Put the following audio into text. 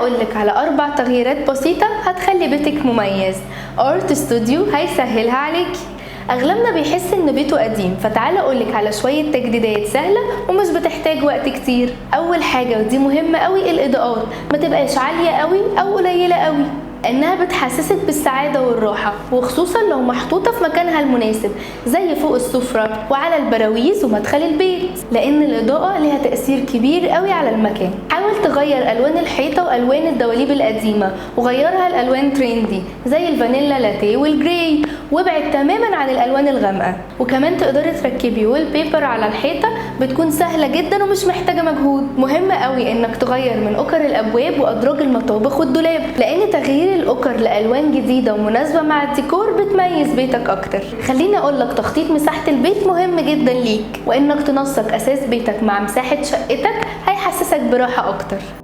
أقولك على 4 تغييرات بسيطة هتخلي بيتك مميز. ارت ستوديو هيسهلها عليكي. اغلبنا بيحس ان بيته قديم، فتعالى اقولك على شوية تجديدات سهلة ومش بتحتاج وقت كتير. اول حاجة ودي مهمة قوي، الاضاءات ما تبقاش عالية قوي او قليلة قوي، انها بتحسسك بالسعادة والراحة، وخصوصا لو محطوطة في مكانها المناسب زي فوق السفرة وعلى البراويز ومدخل البيت، لان الاضاءة ليها تأثير كبير قوي على المكان. حاول تغير الوان الحيطة والوان الدواليب القديمة وغيرها لالوان تريندي زي الفانيلا لاتيه والجراي، وابعد تماما عن الالوان الغامقة. وكمان تقدري تركبي وول بيبر على الحيطة، بتكون سهلة جدا ومش محتاجة مجهود. مهم قوي انك تغير من أكر الابواب وادراج المطابخ والدولاب، لان تغيير الأكر لألوان جديدة ومناسبة مع الديكور بتميز بيتك أكتر. خليني أقولك تخطيط مساحة البيت مهم جدا ليك، وإنك تنسق أساس بيتك مع مساحة شقتك هيحسسك براحة أكتر.